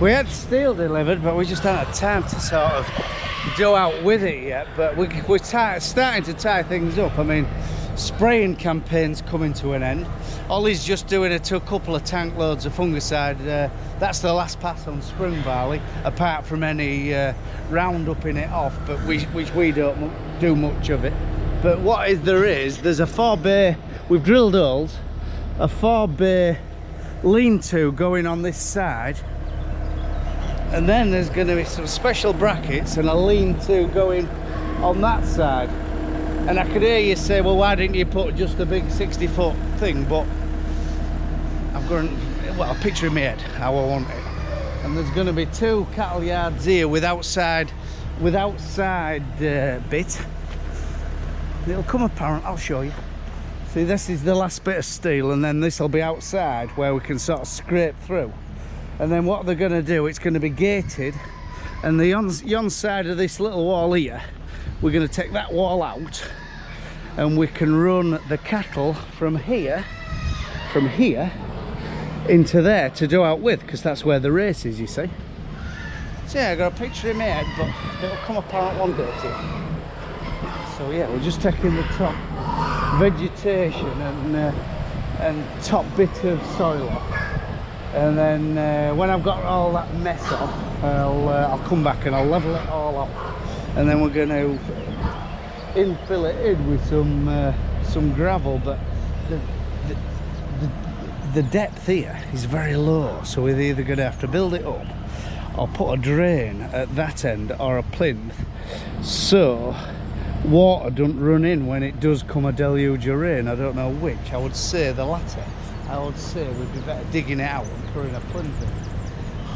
We had steel delivered, but we just haven't had time to sort of go out with it yet. But we're starting to tie things up. I mean, spraying campaign's coming to an end. Ollie's just doing a couple of tank loads of fungicide. That's the last pass on spring barley, apart from any rounduping it off, but which we don't do much of it. But there's a 4-bay, we've drilled holes, a 4-bay lean-to going on this side, and then there's going to be some special brackets and a lean-to going on that side. And I could hear you say, well, why didn't you put just a big 60-foot thing? But I've got a picture in my head how I want it. And there's going to be 2 cattle yards here with outside bit. It'll come apparent, I'll show you. See, this is the last bit of steel, and then this will be outside where we can sort of scrape through. And then what they're going to do, it's going to be gated, and the yon side of this little wall here, we're going to take that wall out, and we can run the cattle from here into there to do out with, because that's where the race is, you see. So yeah, I got a picture in my head, but it'll come apart one day too. So yeah, we're just taking the top vegetation and top bit of soil off, and then when I've got all that mess off, I'll come back and I'll level it all off, and then we're going to infill it in with some gravel. But the depth here is very low, so we're either going to have to build it up or put a drain at that end or a plinth, so water don't run in when it does come a deluge of rain. I don't know which. I would say the latter. I would say we'd be better digging it out and putting a plinth in.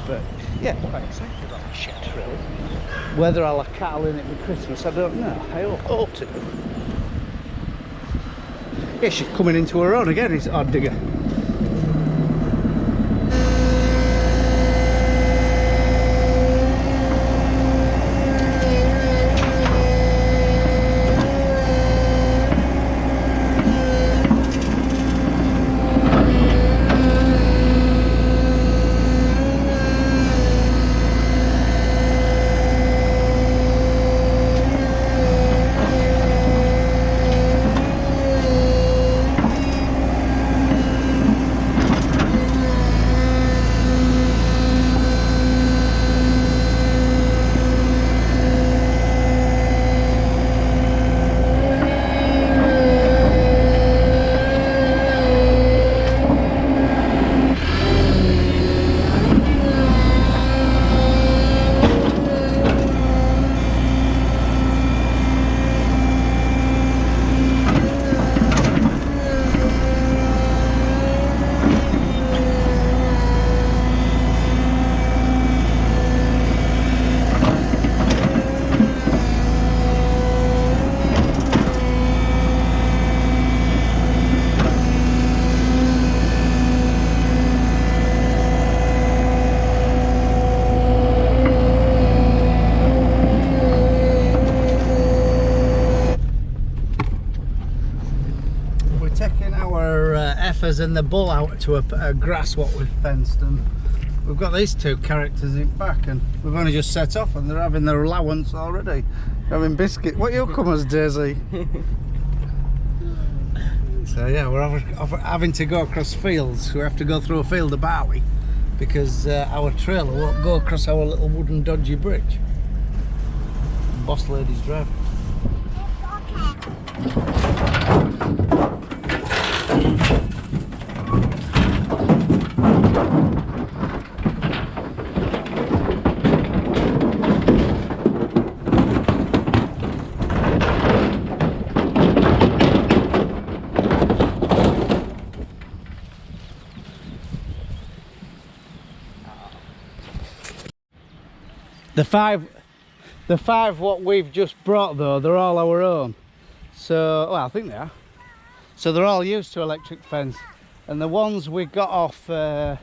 But yeah, quite excited about the shed really. Whether I'll have cattle in it for Christmas, I don't know. I hope to. Yeah, she's coming into her own again, it's odd digger. And the bull out to a grass what we've fenced, and we've got these 2 characters in back, and we've only just set off and they're having their allowance already. They're having biscuit. What you come as, Daisy? So yeah, we're having to go across fields. We have to go through a field of barley because our trailer won't go across our little wooden dodgy bridge. Boss lady's driving. The five what we've just brought though, they're all our own. So, well, I think they are. So they're all used to electric fence. And the ones we got off, the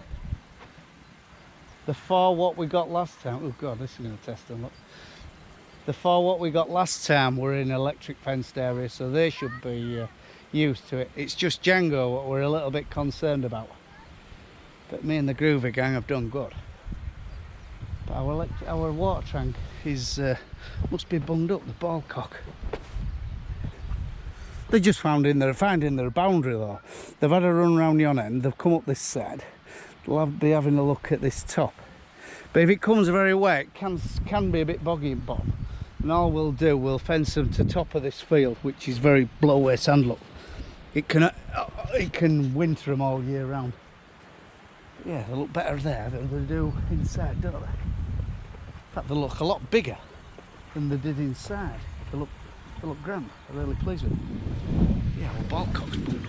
4 what we got last time, oh God, this is going to test them, look. The 4 what we got last time were in electric fenced area, so they should be used to it. It's just Django what we're a little bit concerned about. But me and the Groover gang have done good. Our water tank is must be bunged up, the ball cock. They just finding their boundary though. They've had a run round yon end, they've come up this side. They'll be having a look at this top. But if it comes very wet, it can be a bit boggy and bottom. And all we'll do, we'll fence them to top of this field, which is very blow-away sand. Look, it can winter them all year round. Yeah, they look better there than they do inside, don't they? In fact, they look a lot bigger than they did inside. They look grand. I'm really pleased with them. Yeah, well, ball cock's bundled.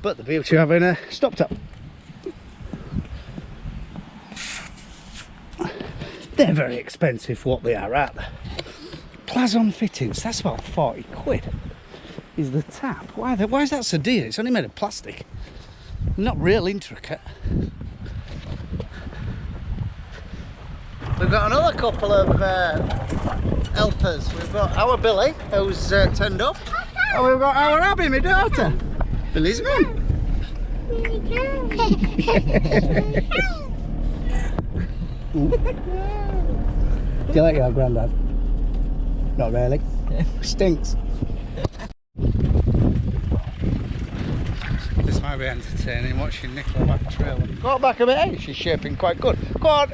But the beauty of having a stop top. They're very expensive, what they are, aren't they? Plazon fittings, that's about 40 quid. Is the tap. Why is that so dear? It's only made of plastic. Not real intricate. We've got another couple of helpers. We've got our Billy, who's turned up. And we've got our Abby, my daughter. Billy's mum. Do you like your granddad? Not really. Stinks. This might be entertaining, watching Nicola back trail. Go back a bit, eh? She's shaping quite good. Go on!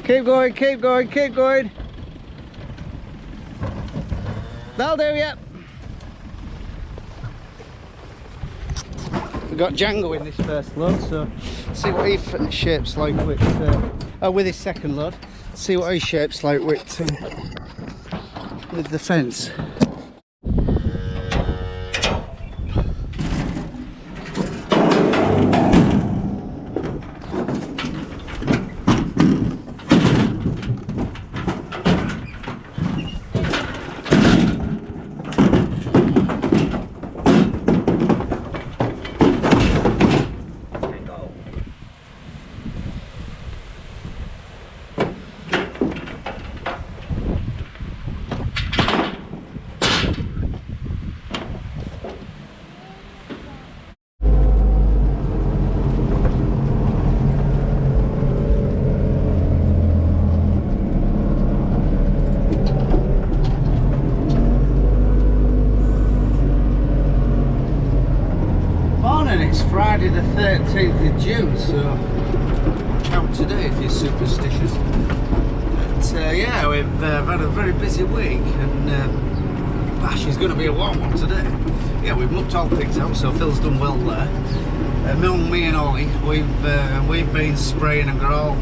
Keep going, keep going, keep going. That'll do, yeah. We've got Django in this first load, so see what he shapes like with his second load. See what he shapes like with the fence. It's Friday the 13th of June, so count today if you're superstitious. But yeah, we've had a very busy week, and gosh, it's going to be a warm one today. Yeah, we've looked all things out, so Phil's done well there. Me and Ollie, we've been spraying and got all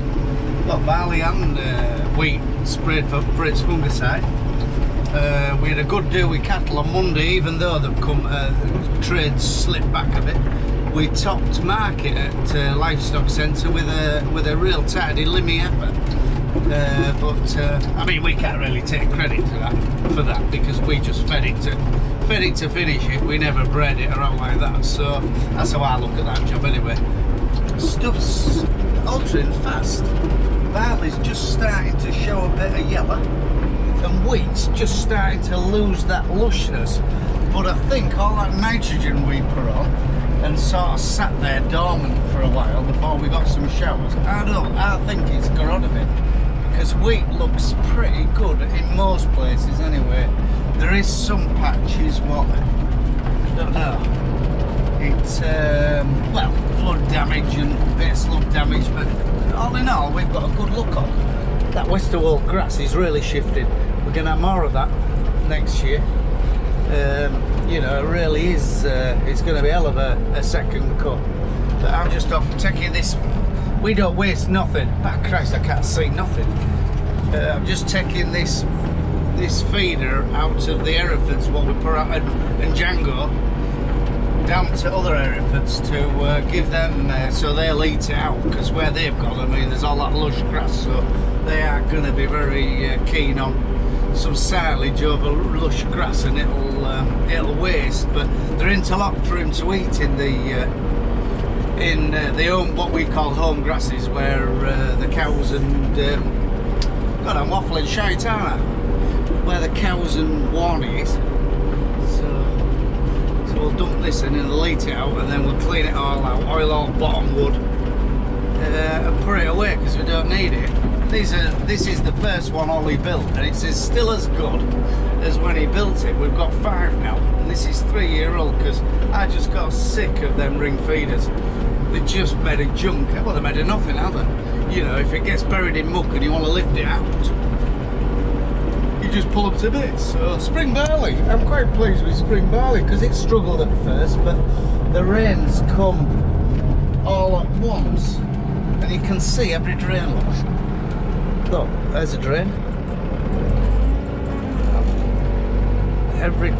barley and wheat sprayed for its fungicide. We had a good deal with cattle on Monday, even though they've come trade slipped back a bit. We topped market at Livestock Centre with a real tidy limmy effort. But I mean, we can't really take credit for that because we just fed it to finish it. We never bred it around like that. So that's how I look at that job anyway. Stuff's altering fast. Barley's just starting to show a bit of yellow, and wheat's just starting to lose that lushness. But I think all that nitrogen we put on and sort of sat there dormant for a while before we got some showers, I think it's got on a bit, because wheat looks pretty good in most places anyway. There is some patches what I don't know, it's well, flood damage and a bit of slug damage, but all in all we've got a good look on. That Westerwold grass is really shifted. We're going to have more of that next year. You know, it really is, it's going to be hell of a second cut. But I'm just off taking this. We don't waste nothing. By Christ, I can't see nothing. I'm just taking this feeder out of the Herefords, what we put out, and Django, down to other Herefords to give them, so they'll eat it out, because where they've gone, I mean, there's all that lush grass, so they are going to be very keen on some silage over lush grass, and it'll waste, but they're interlocked for him to eat in the home, what we call home grasses, where the cows and God, I'm waffling shite, aren't I? Where the cows and warning is. So we'll dump this in and elite it out, and then we'll clean it all out, oil all bottom wood, and put it away because we don't need it. This is the first one Ollie built, and it's still as good as when he built it. We've got 5 now, and this is 3-year-old because I just got sick of them ring feeders. They just made a junk. Well, they made a nothing, have they? You know, if it gets buried in muck and you want to lift it out, you just pull up to bits. So spring barley, I'm quite pleased with spring barley because it struggled at first, but the rains come all at once, and you can see every drain. Look, there's a drain. Every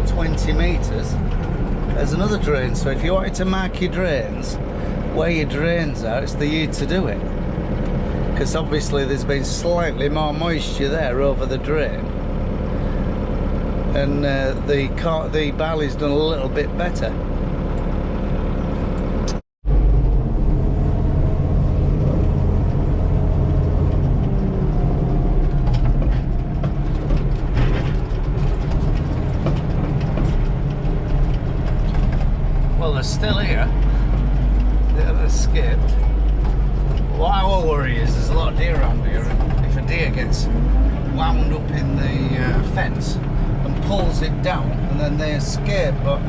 20 metres there's another drain. So if you wanted to mark your drains, where your drains are, it's the year to do it, because obviously there's been slightly more moisture there over the drain, and the barley's done a little bit better. They're still here. They've escaped. What our worry is, there's a lot of deer around here, and if a deer gets wound up in the fence and pulls it down, and then they escape. But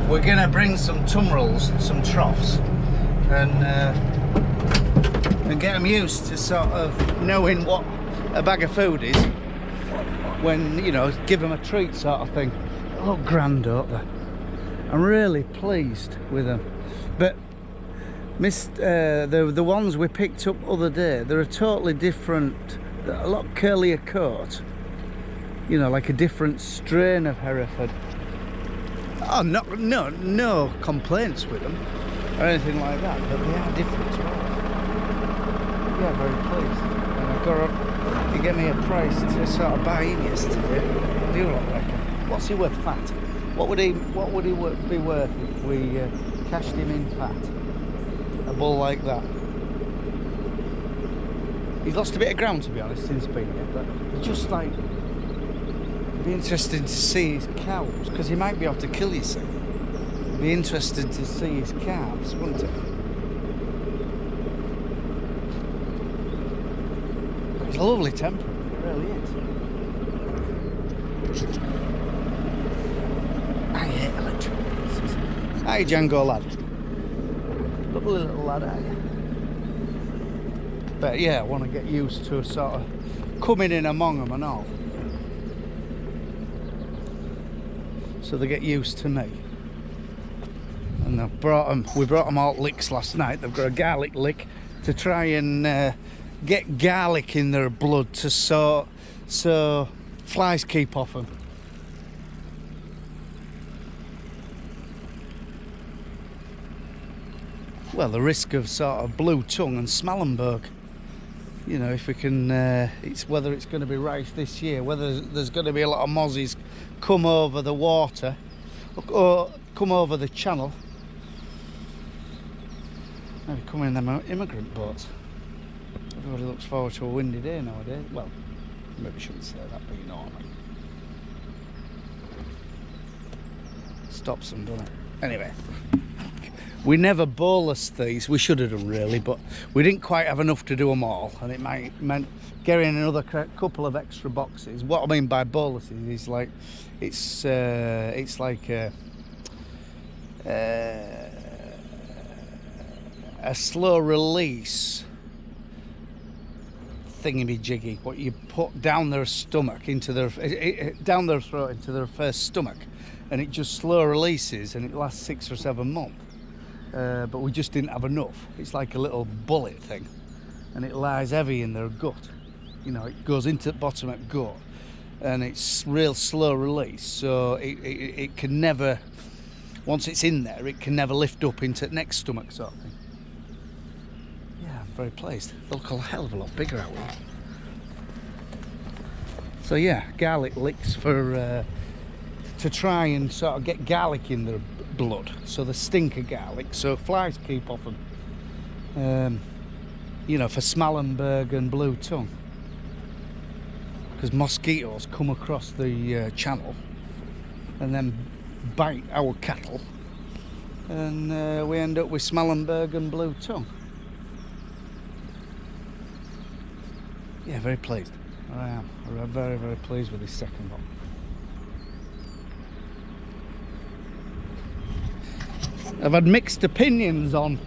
we're going to bring some tumbrels, some troughs, and get them used to sort of knowing what a bag of food is when, you know, give them a treat sort of thing. They look grand, don't they? I'm really pleased with them, but the ones we picked up other day, they're a totally different, a lot curlier coat, you know, like a different strain of Hereford. Oh, no complaints with them or anything like that, but they are different. Yeah, very pleased. And I got he gave me a price to sort of buy in yesterday. I do look like him. What's he worth fat? What would he be worth if we cashed him in fat? A bull like that. He's lost a bit of ground, to be honest, since being here, but just like, it'd be interesting to see his cows, because he might be able to kill you soon. It'd be interesting to see his calves, wouldn't it? It's a lovely temperament, it really is. I hate electric. Hi, Django lad. Lovely little lad, are you? But yeah, I want to get used to sort of coming in among them and all, so they get used to me. And we brought them all licks last night. They've got a garlic lick to try and get garlic in their blood to so flies keep off them. Well, the risk of sort of blue tongue and Smallenberg, you know, if we can, it's whether it's going to be rife this year, whether there's going to be a lot of mozzies come over the water or come over the channel. Maybe come in them immigrant boats. Everybody looks forward to a windy day nowadays. Well, maybe shouldn't say that, but you know what I mean. Stops them, doesn't it? Anyway. We never bolus these. We should have done really, but we didn't quite have enough to do them all, and it meant getting another couple of extra boxes. What I mean by boluses is like it's like a slow release thingy-jiggy, what you put down their stomach into their down their throat into their first stomach, and it just slow releases, and it lasts 6 or 7 months. But we just didn't have enough. It's like a little bullet thing, and it lies heavy in their gut. You know, it goes into the bottom of the gut, and it's real slow release, so it can never, once it's in there, it can never lift up into the next stomach sort of thing. Yeah, I'm very pleased. They look a hell of a lot bigger out there. So yeah, garlic licks for to try and sort of get garlic in their blood, so the stink of garlic, so flies keep off them. You know, for Smallenberg and blue tongue, because mosquitoes come across the channel and then bite our cattle, and we end up with Smallenberg and Blue Tongue. Yeah, very pleased. I am. I'm very, very pleased with this second one. I've had mixed opinions on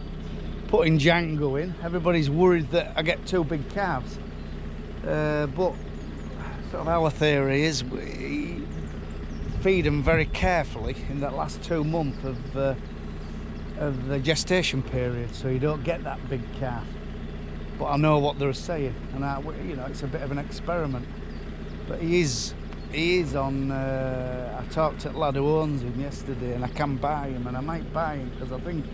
putting Django in. Everybody's worried that I get too big calves, but sort of our theory is we feed them very carefully in that last 2 months of the gestation period, so you don't get that big calf. But I know what they're saying, and you know, it's a bit of an experiment. But he is on. I talked to the lad who owns him yesterday, and I can buy him, and I might buy him because I think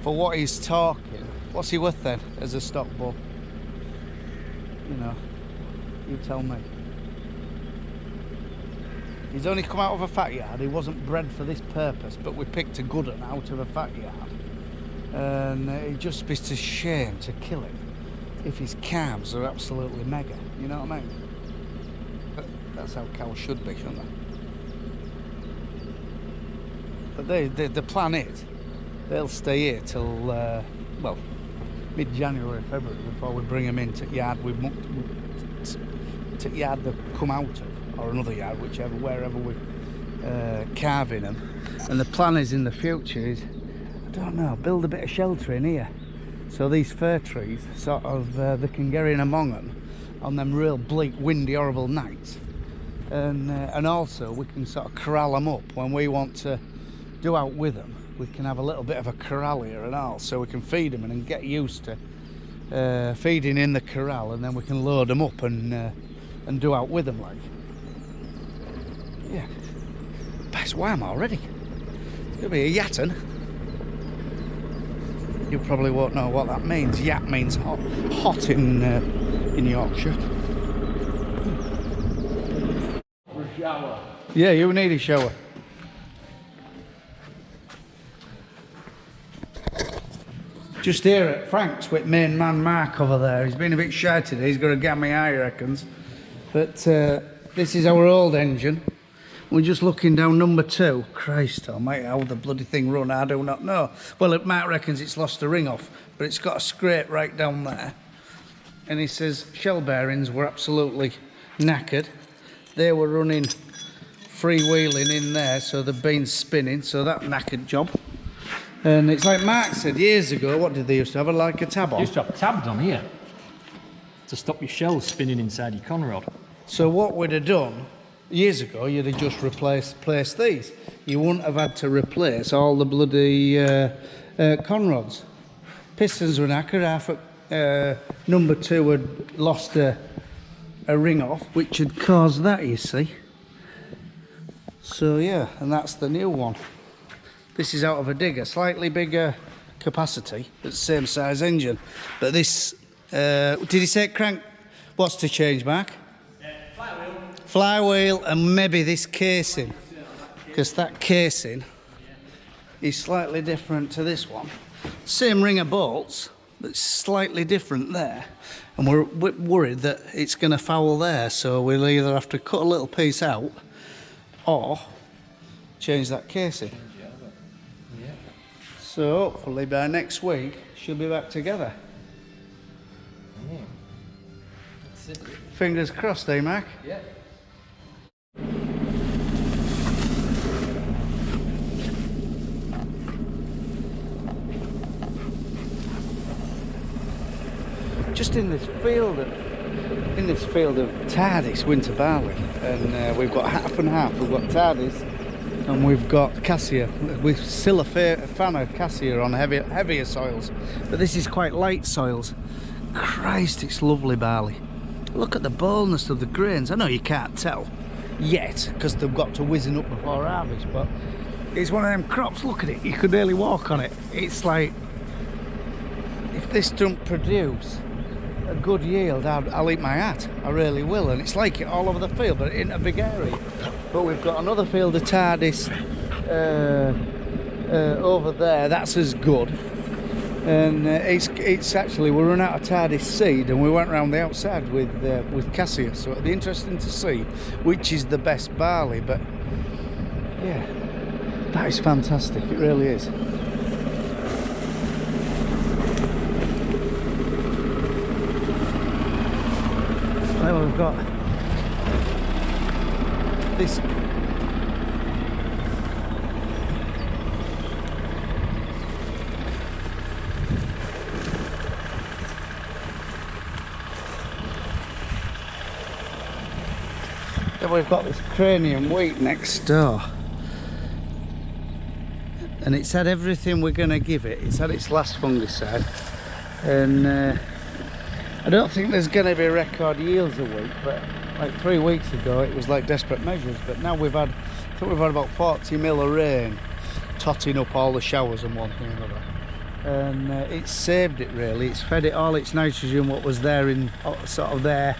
for what he's talking, what's he worth then as a stock bull? You know, you tell me. He's only come out of a fat yard. He wasn't bred for this purpose, but we picked a good one out of a fat yard, and it'd just be a shame to kill him if his calves are absolutely mega. You know what I mean? That's how cows should be, shouldn't they? But the plan is they'll stay here till well, mid-January, February, before we bring them into yard. To yard they come out of, or another yard, wherever we're carving them. And the plan is in the future is, I don't know, build a bit of shelter in here, so these fir trees sort of they can get in among them on them real bleak, windy, horrible nights. And also we can sort of corral them up when we want to do out with them. We can have a little bit of a corral here and all, so we can feed them and get used to feeding in the corral, and then we can load them up and do out with them, like. Yeah, best wham already. It's gonna be a yatten. You probably won't know what that means. Yat means hot in Yorkshire. Shower. Yeah, you need a shower. Just here at Frank's with main man Mark over there. He's been a bit shy today. He's got a gammy eye, he reckons. But this is our old engine. We're just looking down number 2. Christ almighty, how the bloody thing run, I do not know. Well, Mark reckons it's lost a ring off, but it's got a scrape right down there. And he says shell bearings were absolutely knackered. They were running freewheeling in there, so they've been spinning, so that knackered job. And it's like Mark said years ago, what did they used to have? Like a tab on? Used to have tabs on here to stop your shells spinning inside your conrod. So what we'd have done years ago, you'd have just replaced these. You wouldn't have had to replace all the bloody conrods. Pistons were knackered. Number 2 had lost a ring off, which had caused that, you see. So yeah, and that's the new one. This is out of a digger, slightly bigger capacity, but same size engine. But this, did he say crank? What's to change, Mark? Flywheel. Flywheel, and maybe this casing, because that casing is slightly different to this one. Same ring of bolts, but slightly different there. And we're worried that it's going to foul there, so we'll either have to cut a little piece out or change that casing. Yeah. So hopefully by next week she'll be back together. That's it. Fingers crossed, eh, Mark? Yeah. Just in this field of Tardis winter barley, and we've got half and half. We've got Tardis and we've got Cassia. We're still a fan of Cassia on heavier soils, but this is quite light soils. Christ, it's lovely barley. Look at the boldness of the grains. I know you can't tell yet because they've got to whizzing up before harvest, but it's one of them crops. Look at it, you could barely walk on it. It's like, if this don't produce a good yield, I'll eat my hat. I really will. And it's like it all over the field, but in a big area. But we've got another field of Tardis over there. That's as good. And it's actually, we run out of Tardis seed, and we went round the outside with Cassia. So it'll be interesting to see which is the best barley. But yeah, That is fantastic, it really is. Then we've got this we've got this cranium wheat next door, and it's had everything we're going to give it. It's had its last fungicide, and I don't think there's going to be record yields a week, but like 3 weeks ago it was like desperate measures. But now I think we've had about 40 mil of rain totting up all the showers and one thing and another, and it's saved it really. It's fed it all its nitrogen what was there in sort of there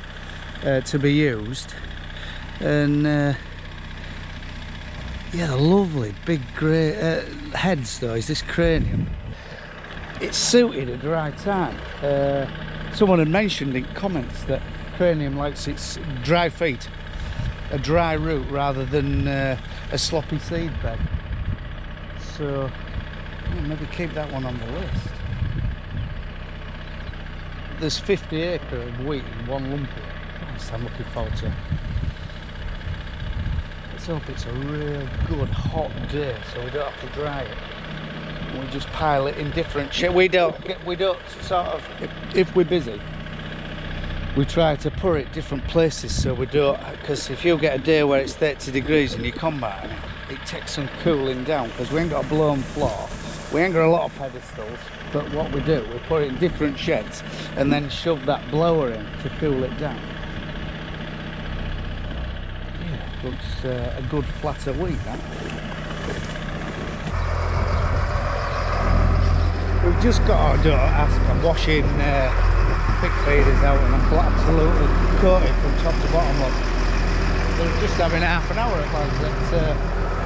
to be used. And yeah, the lovely big grey heads though is this cranium. It's suited a dry time. Someone had mentioned in comments that cranium likes its dry feet, a dry root rather than a sloppy seed bed. So yeah, maybe keep that one on the list. There's 50 acre of wheat in one lump here. Nice, I'm looking forward to it. Let's hope it's a real good hot day so we don't have to dry it. We just pile it in different shit. We don't sort of, if we're busy, we try to put it different places so we don't, because if you get a day where it's 30 degrees and you come back, it takes some cooling down, because we ain't got a blown floor, we ain't got a lot of pedestals, but what we do, we put it in different sheds and then shove that blower in to cool it down. Looks a good flatter wheat, that. We've just got, don't ask, I'm washing pig feeders out and I'm absolutely coated from top to bottom. Look, we're just having half an hour at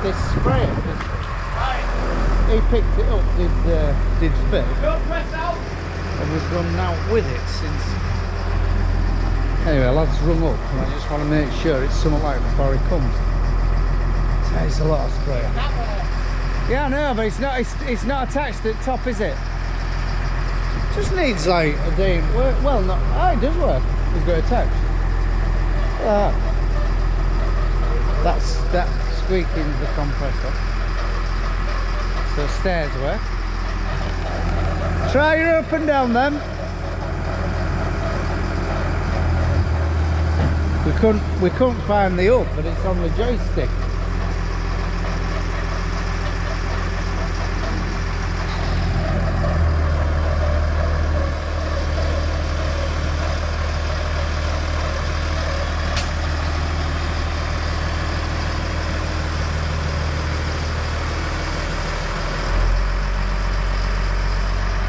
this sprayer. He picked it up, did Phil, and we've run out with it since. Anyway, lads rung up and I just want to make sure it's something like before he comes. It's a lot of spray. Yeah, I know, but it's not attached at the top, is it? Just needs like a day. Well, not. Oh, it does work. It's got attached. That squeaking's the compressor. So stairs work. Try your up and down then. We couldn't find the up, but it's on the joystick.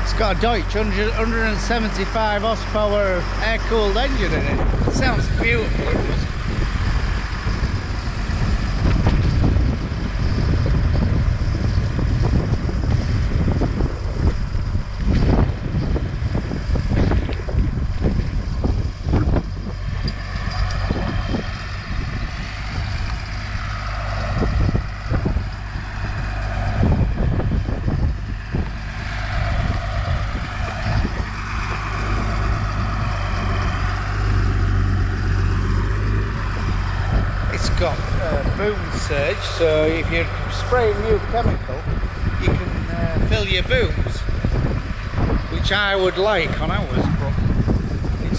It's got a Deutsch 175 horsepower air-cooled engine in it. It sounds beautiful. Got boom surge, so if you're spraying new chemical you can fill your booms, which I would like on ours, but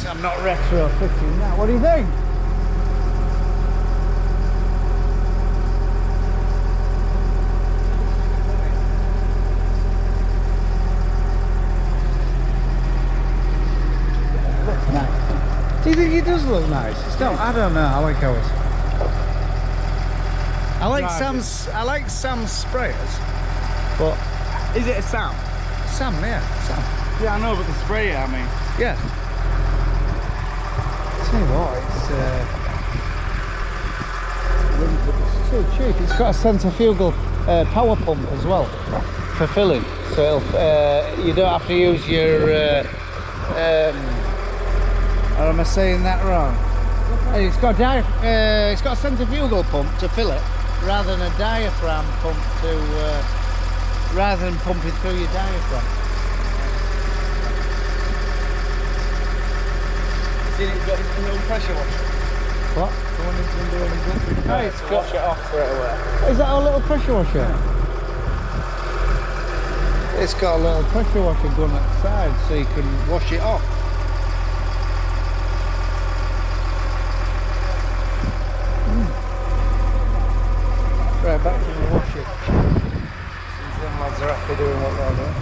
I'm not retrofitting that. What do you think? Looks nice. Do you think it does look nice? It's not, I don't know, I like ours. I like Sam's sprayers, but Is it a Sam? Sam, yeah, Sam. Yeah, I know, but the sprayer, I mean. Yeah. Tell you what, it's too cheap. It's got a centrifugal power pump as well for filling, so you don't have to use your. Or am I saying that wrong? It's got a centrifugal pump to fill it, rather than a diaphragm pump rather than pumping through your diaphragm. Did it got a little pressure washer? What? Someone needs to do it. Oh, it's got, Wash it off straight away. is that a little pressure washer? It's got a little pressure washer gun at the side so you can wash it off. Right, back to the wash it. Since them lads are happy doing what they're doing.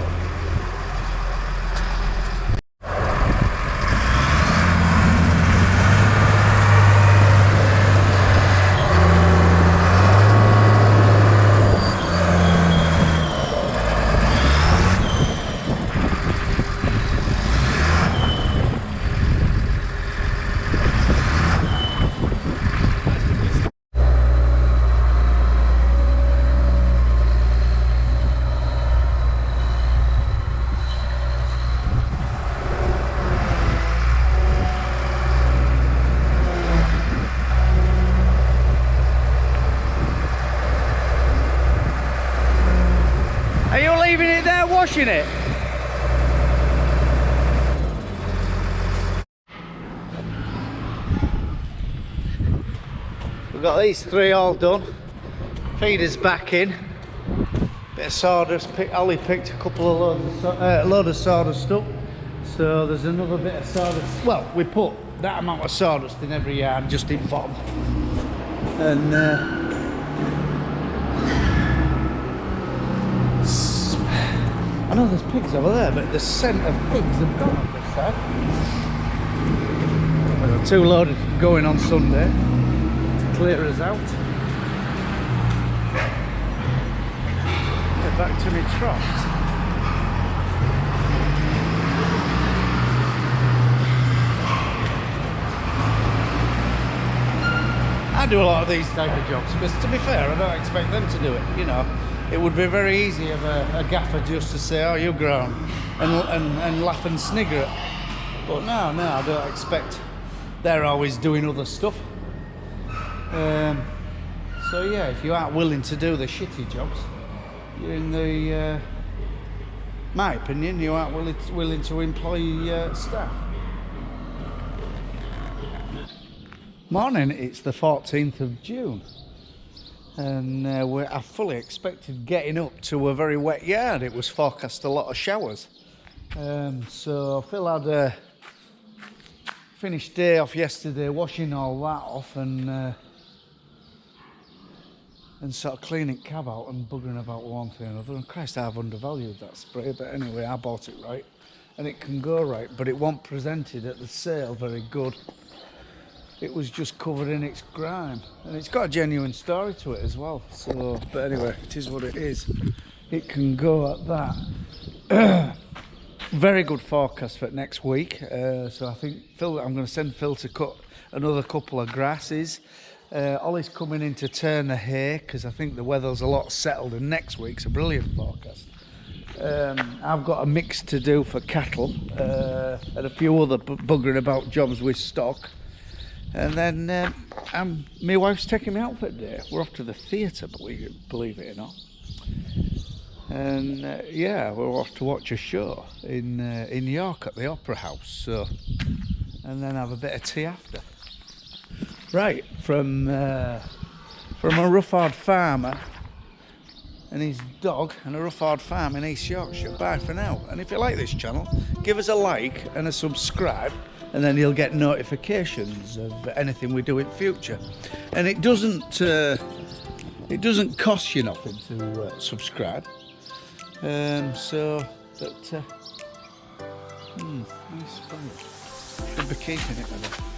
Are you leaving it there washing it? We've got these three all done. Feeders back in. Bit of sawdust. Ollie picked a couple of load of sawdust up. So there's another bit of sawdust. Well, we put that amount of sawdust in every yard just in bottom. And I know there's pigs over there, but the scent of pigs have gone on this side. We've got two loaded going on Sunday to clear us out. Yeah, back to my troughs. I do a lot of these type of jobs, because to be fair, I don't expect them to do it, you know. It would be very easy of a gaffer just to say, oh, you're grown, and laugh and snigger it. But no, I don't expect. They're always doing other stuff. So yeah, if you aren't willing to do the shitty jobs, you're in the, my opinion, you aren't willing to employ staff. Morning, it's the 14th of June. And I fully expected getting up to a very wet yard. It was forecast a lot of showers. So Phil had a finished day off yesterday, washing all that off and sort of cleaning cab out and buggering about one thing or another. And Christ, I've undervalued that spray, but anyway, I bought it right. And it can go right, but it wasn't presented at the sale very good. It was just covered in its grime, and it's got a genuine story to it as well. So, but anyway, it is what it is. It can go at that. Very good forecast for next week. So I think I'm going to send Phil to cut another couple of grasses. Ollie's coming in to turn the hay because I think the weather's a lot settled, and next week's a brilliant forecast. I've got a mix to do for cattle and a few other buggering about jobs with stock. And then my wife's taking me out for the day. We're off to the theatre, believe it or not. And yeah, we're off to watch a show in York at the Opera House. So, and then have a bit of tea after. Right, from a Rufford farmer and his dog and a Rufford farm in East Yorkshire. Bye for now. And if you like this channel, give us a like and a subscribe. And then you'll get notifications of anything we do in future. And it doesn't cost you nothing to subscribe. Nice fun. Should be keeping it with us.